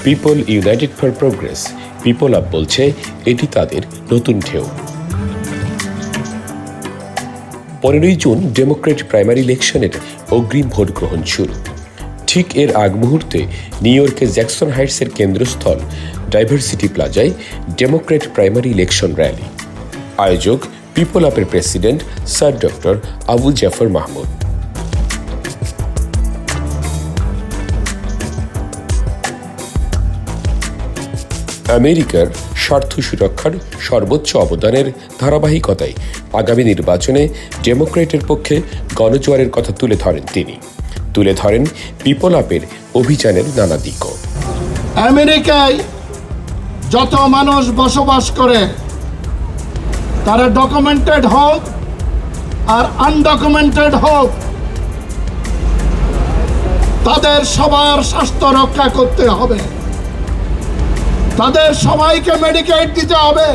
People United for progress people up বলছে এটি তাদের নতুন ঢেউ। 15ই জুন ডেমোক্রেট প্রাইমারি ইলেকশনের অগ্রিম ভোট গ্রহণ শুরু। ঠিক এর আগ মুহূর্তে নিউ ইয়র্কের জ্যাকসন হাইটসের কেন্দ্রস্থল ডাইভার্সিটি প্লাজায় ডেমোক্রেট প্রাইমারি ইলেকশন র্যালি। আয়োজক পিপল আপের president sir doctor Abu Jafar Mahmud. আমেরিকার স্বার্থ সুরক্ষার সর্বোচ্চ অবদানের ধারাবাহিকতায় আগামী নির্বাচনে ডেমোক্রেটের পক্ষে গণজোয়ারের কথা তুলে ধরেন তিনি। তুলে ধরেন পিপল আপের অভিযানের নানা দিকও। আমেরিকায় যত মানুষ বসবাস করে তারা ডকুমেন্টেড হোক আর আনডকুমেন্টেড হোক, তাদের সবার স্বাস্থ্য রক্ষা করতে হবে, তাদের সবাইকে মেডিকেড দিতে হবে,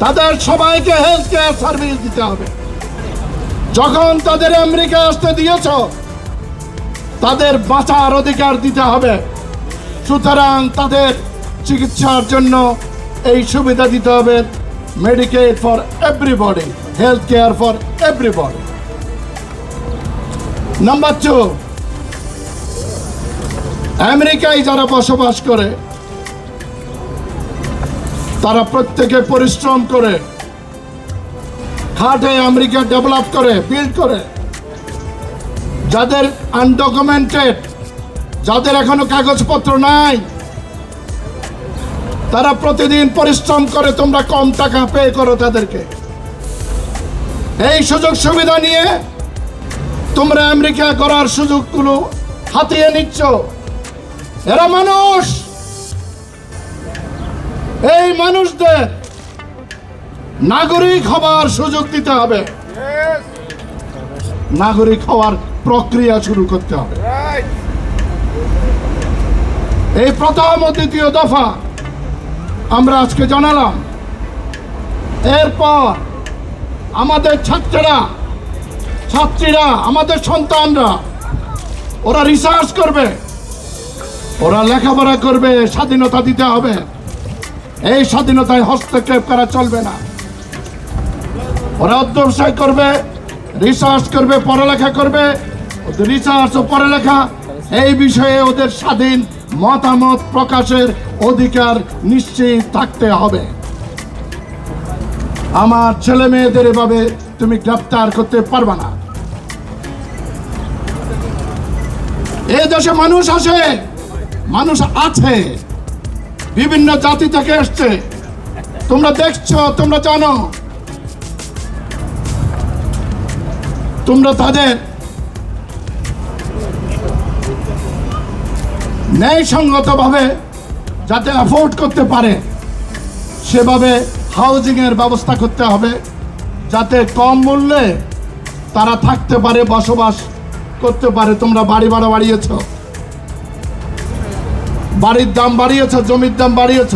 তাদের সবাইকে হেলথ কেয়ার সার্ভিস দিতে হবে। যখন তাদের আমেরিকা আসতে দিয়েছ তাদের বাঁচার অধিকার দিতে হবে। সুতরাং তাদের চিকিৎসার জন্য এই সুবিধা দিতে হবে, Medicaid for everybody, health care for everybody. Number 2, আমেরিকায় যারা বসবাস করে তারা প্রত্যেকে পরিশ্রম করে, খাটে, আমেরিকা ডেভেলপ করে, বিল্ড করে। যাদের আনডকুমেন্টেড, যাদের এখনো কাগজপত্র নাই, তারা প্রতিদিন পরিশ্রম করে, তোমরা কম টাকা পে করো তাদেরকে। এই সুযোগ সুবিধা নিয়ে তোমরা আমেরিকা করার সুযোগগুলো হাতিয়ে নিচ্ছ। এরা মানুষ, এই মানুষদের নাগরিক হবার সুযোগ দিতে হবে, নাগরিক হওয়ার প্রক্রিয়া শুরু করতে হবে। এই প্রথম ও দ্বিতীয় দফা আমরা আজকে জানালাম। এরপর আমাদের ছাত্রীরা, আমাদের সন্তানরা, ওরা রিসার্চ করবে, ওরা লেখাপড়া করবে, স্বাধীনতা দিতে হবে। এই স্বাধীনতায় হস্তক্ষেপ করা চলবে না। ওরা অধ্যবসায় করবে, রিসার্চ করবে, পড়ালেখা করবে। রিসার্চ ও পড়ালেখা এই বিষয়ে ওদের স্বাধীন মতামত প্রকাশের অধিকার নিশ্চিত থাকতে হবে। আমার ছেলে মেয়েদের এভাবে তুমি গ্রেফতার করতে পারবে না। এই দেশে মানুষ আছে, বিভিন্ন জাতি থেকে এসছে। তোমরা দেখছো, তোমরা জানো, তোমরা তাদের ন্যায়সঙ্গতভাবে যাতে অ্যাফোর্ড করতে পারে সেভাবে হাউজিং এর ব্যবস্থা করতে হবে, যাতে কম মূল্যে তারা থাকতে পারে, বসবাস করতে পারে। তোমরা বাড়ি ভাড়া বাড়িয়েছ, বাড়ির দাম বাড়িয়েছ, জমির দাম বাড়িয়েছ।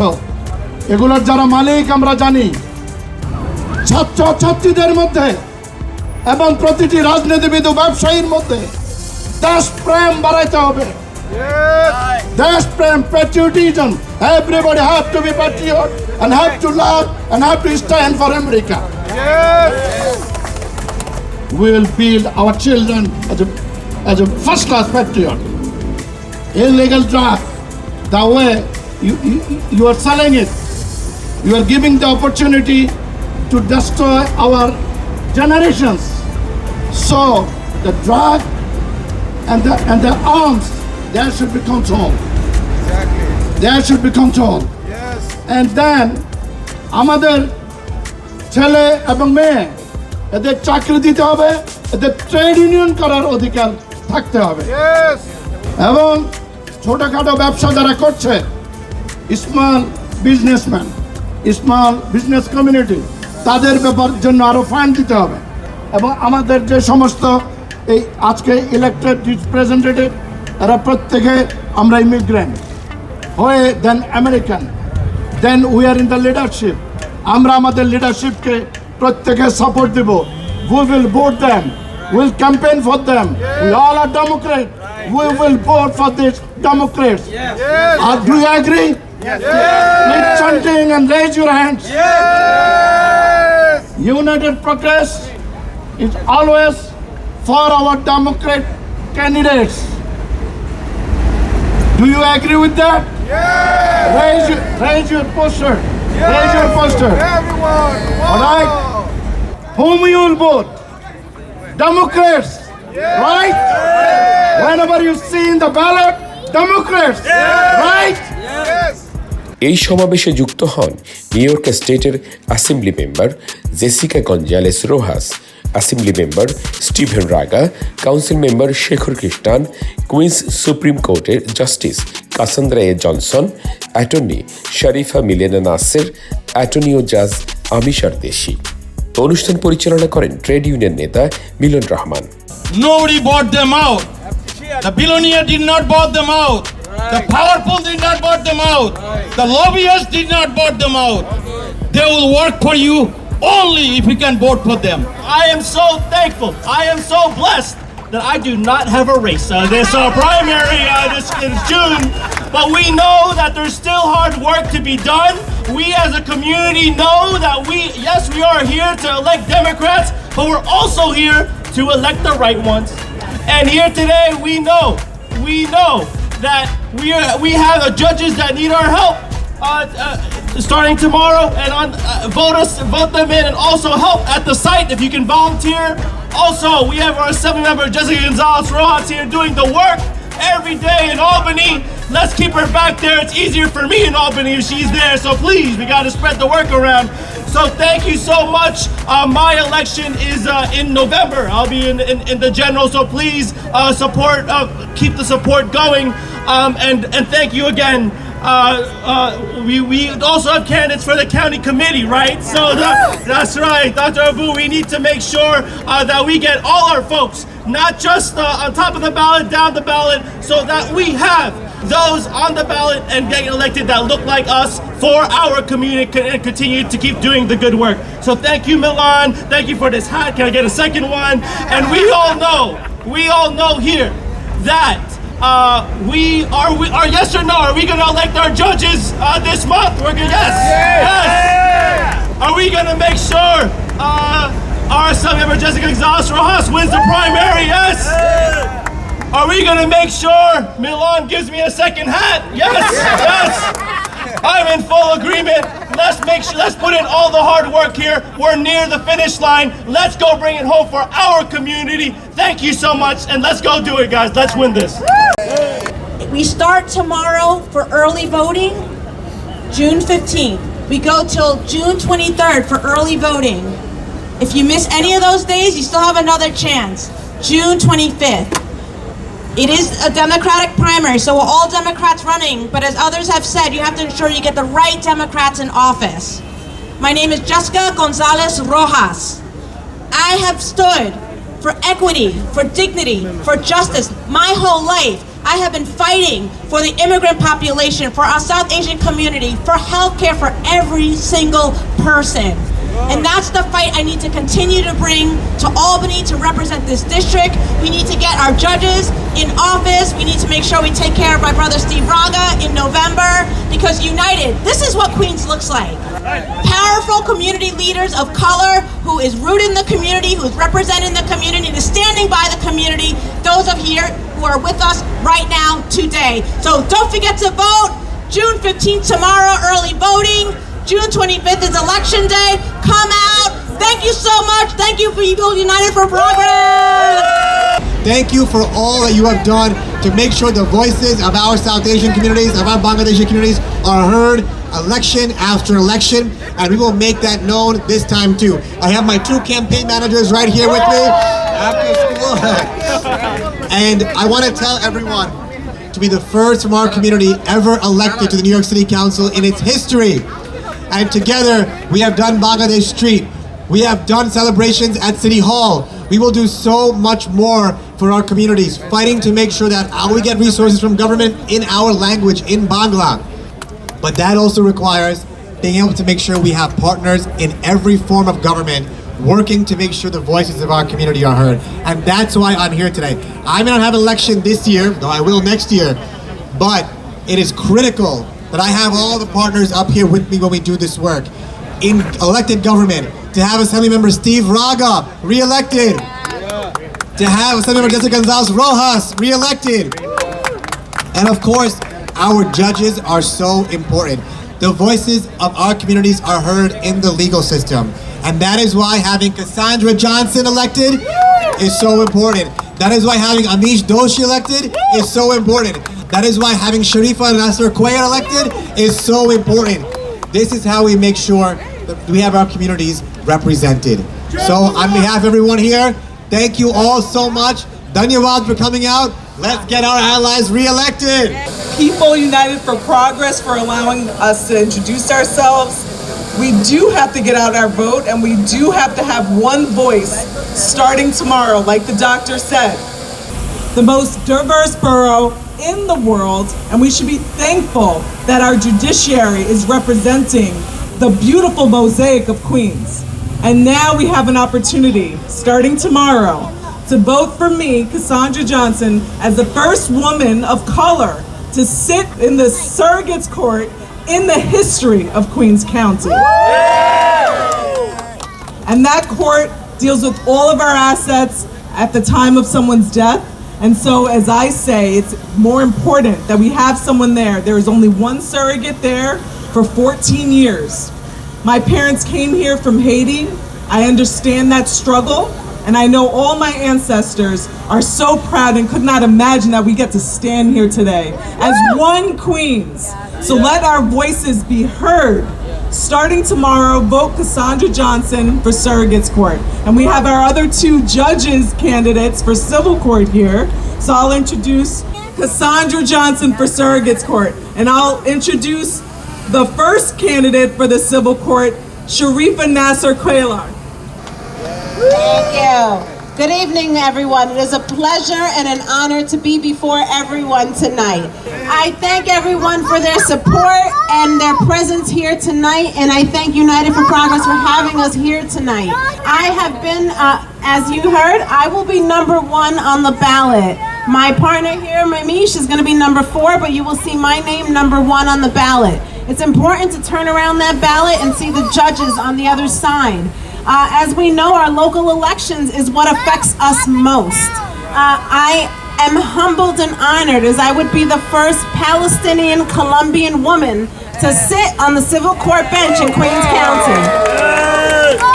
এগুলোর যারা মালিক আমরা জানি। ছাত্রছাত্রীদের মধ্যে এবং প্রতিটি রাজনীতিবিদ ও ব্যবসায়ীর মধ্যে দেশপ্রেম বাড়াইতে হবে। দেশপ্রেম, patriotism. Everybody have to be patriot and have to love and have to stand for America. We will build our children as a first-class patriot. Illegal drug, the way you are selling it, you are giving the opportunity to destroy our generations. So the drug and the arms, there should be control. Exactly. There should be control. Yes. And then আমাদের ছেলে এবং মেয়ে এদের চাকরি দিতে হবে, এদের trade union করার অধিকার থাকতে হবে। Yes. এবং ছোটখাটো ব্যবসা যারা করছে, small businessman, small business community, তাদের ব্যাপার জন্য আরো ফান্ড দিতে হবে। এবং আমাদের যে সমস্ত এই আজকে ইলেক্টেড রিপ্রেজেন্টেটিভ, এরা প্রত্যেকে আমরা ইমিগ্রেন্ট হয়ে then American, then we are in the leadership. আমরা আমাদের লিডারশিপকে প্রত্যেকে সাপোর্ট দেব। We will vote them, will campaign for them. We all are Democrat. we will vote for these Democrats. Do you agree? With chanting and raise your hands. United Progress is always for our Democrat candidates. Do you agree with that? Raise your poster. Raise your poster. Everyone! All right? Whom you will vote? Democrats. Right? Whenever you see in the ballot, Democrats. Right? এই সমাবেশে যুক্ত হন New York স্টেটের assembly member Jessica Gonzalez Rojas, assembly member Steven Raga, council member Shekhar Christian, Queens Supreme কোর্টের justice Cassandra A Johnson, attorney Sharifa Milena Nasser, attorney ও জাজ আমিশার দেশি। অনুষ্ঠান পরিচালনা করেন ট্রেড ইউনিয়ন নেতা Milan Rahman. Nobody bought them out. The billionaire did not bought them out. The powerful did not bought them out. The lobbyists did not bought them out. They will work for you only if you can vote for them. I am so thankful. I am so blessed that I do not have a race. This primary this in June, but we know that there's still hard work to be done. We as a community know that we are here to elect Democrats, but we're also here to elect the right ones. And here today, we know that we have judges that need our help. Starting tomorrow, and vote them in, and also help at the site if you can volunteer. Also, we have our Assembly member Jessica Gonzalez Rojas here doing the work every day in Albany. Let's keep her back there. It's easier for me in Albany if she's there. So please, we got to spread the work around. So thank you so much. My election is in November. I'll be in the general. So please support, keep the support going, and thank you again. We also have candidates for the county committee, right? So that's right, Dr. Abu. We need to make sure that we get all our folks, not just on top of the ballot, down the ballot, so that we have those on the ballot and getting elected that look like us for our community and continue to keep doing the good work. So thank you, Milan. Thank you for this hat. Can I get a second one? And we all know here that we are yes or no? Are we going to elect our judges this month? We're going yes. Are we going to make sure our Assembly member Jessica Gonzalez Rojas wins the primary? Yes. Are we going to make sure Milan gives me a second hat? Yes. Yes. I'm in full agreement. Let's put in all the hard work here. We're near the finish line. Let's go bring it home for our community. Thank you so much, and let's go do it, guys. Let's win this. We start tomorrow for early voting, June 15th. We go till June 23rd for early voting. If you miss any of those days, you still have another chance. June 25th. It is a Democratic primary, so we're all Democrats running, but as others have said, you have to ensure you get the right Democrats in office. My name is Jessica Gonzalez Rojas. I have stood for equity, for dignity, for justice my whole life. I have been fighting for the immigrant population, for our South Asian community, for healthcare for every single person. And that's the fight I need to continue to bring to Albany to represent this district. We need to get our judges in office. We need to make sure we take care of my brother Steve Raga in November, because united, this is what Queens looks like. Powerful community leaders of color who is rooted in the community, who is representing the community, who is standing by the community, those of here who are with us right now today. So don't forget to vote. June 15th tomorrow, early voting. June 25th is election day. Come out. Thank you so much. Thank you for Eagle United for Progress. Thank you for all that you have done to make sure the voices of our South Asian communities, of our Bangladeshi communities are heard election after election, and we will make that known this time too. I have my two campaign managers right here with me after school. And I want to tell everyone to be the first from our community ever elected to the New York City Council in its history. And together, we have done Bangladesh Street. We have done celebrations at City Hall. We will do so much more for our communities, fighting to make sure that we get resources from government in our language, in Bangla. But that also requires being able to make sure we have partners in every form of government working to make sure the voices of our community are heard. And that's why I'm here today. I may not have an election this year, though I will next year, but it is critical that I have all the partners up here with me when we do this work. In elected government, to have Assemblymember Steve Raga re-elected, to have Assemblymember Jessica Gonzalez Rojas re-elected, and of course, our judges are so important. The voices of our communities are heard in the legal system. And that is why having Cassandra Johnson elected is so important. That is why having Amish Doshi elected is so important. That is why having Sharifa Nasser Quayer elected is so important. This is how we make sure that we have our communities represented. So on behalf of everyone here, thank you all so much. Dhanyawad for coming out. Let's get our allies re-elected. People United for Progress for allowing us to introduce ourselves. We do have to get out our vote, and we do have to have one voice starting tomorrow, like the doctor said. The most diverse borough in the world, and we should be thankful that our judiciary is representing the beautiful mosaic of Queens. And now we have an opportunity, starting tomorrow, to vote for me, Cassandra Johnson, as the first woman of color to sit in the surrogates court in the history of Queens County. And that court deals with all of our assets at the time of someone's death. And so, as I say, it's more important that we have someone there. There is only one surrogate there for 14 years. My parents came here from Haiti. I understand that struggle. And I know all my ancestors are so proud and could not imagine that we get to stand here today as one Queens. So let our voices be heard. Starting tomorrow, vote Cassandra Johnson for Surrogates Court. And we have our other two judges candidates for Civil Court here. So I'll introduce Cassandra Johnson for Surrogates Court. And I'll introduce the first candidate for the Civil Court, Sharifa Nasser Quayer. Thank you. Good evening, everyone. It is a pleasure and an honor to be before everyone tonight. I thank everyone for their support and their presence here tonight, and I thank United for Progress for having us here tonight. I have been, as you heard, I will be number 1 on the ballot. My partner here, Mamish, is going to be number 4, but you will see my name number 1 on the ballot. It's important to turn around that ballot and see the judges on the other side. As we know, our local elections is what affects us most. I am humbled and honored as I would be the first Palestinian Colombian woman to sit on the civil court bench in Queens County.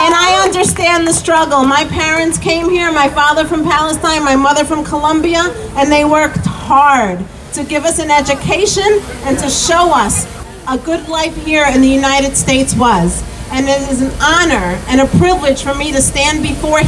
And I understand the struggle. My parents came here, my father from Palestine, my mother from Colombia, and they worked hard to give us an education and to show us a good life here in the United States was. And it is an honor and a privilege for me to stand before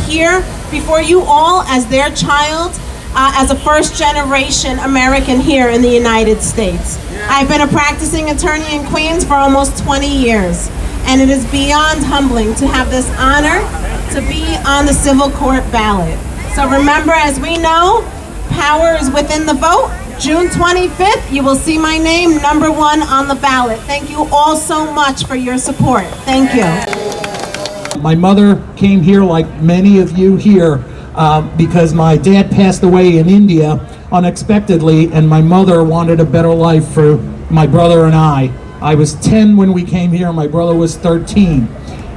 you all as their child, as a first-generation American here in the United States. I've been a practicing attorney in Queens for almost 20 years, and it is beyond humbling to have this honor to be on the civil court ballot. So remember, as we know, power is within the vote. June 25th, you will see my name number 1 on the ballot. Thank you all so much for your support. Thank you. My mother came here, like many of you here, because my dad passed away in India unexpectedly, and my mother wanted a better life for my brother and I. I was 10 when we came here, my brother was 13.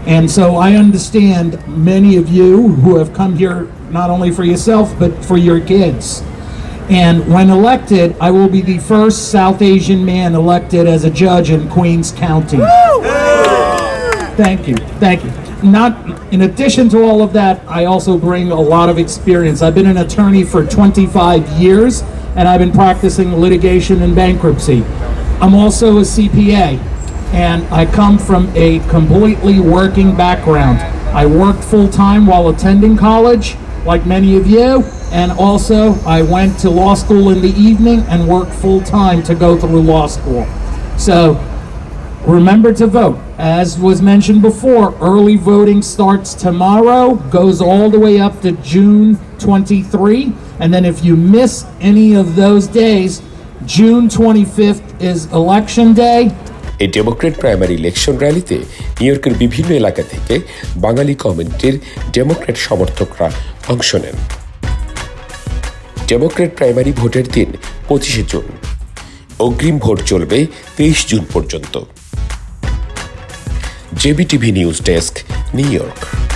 And so I understand many of you who have come here not only for yourself, but for your kids. And when elected, I will be the first South Asian man elected as a judge in Queens County. Thank you, thank you. In addition to all of that, I also bring a lot of experience. I've been an attorney for 25 years, and I've been practicing litigation and bankruptcy. I'm also a CPA, and I come from a completely working background. I worked full-time while attending college, like many of you, and also I went to law school in the evening and worked full-time to go through law school. So remember to vote. As was mentioned before, early voting starts tomorrow, goes all the way up to June 23, and then if you miss any of those days, June 25th is election day. এই Democrat primary election র্যালিতে new ইয়র্কের বিভিন্ন এলাকা থেকে বাঙালি কমিউনিটির Democrat সমর্থকরা অংশ নেন। ডেমোক্রেট প্রাইমারি ভোটের দিন 25 জুন। অগ্রিম ভোট চলবে 23 জুন পর্যন্ত। জেবিটিভি নিউজ ডেস্ক, নিউ ইয়র্ক।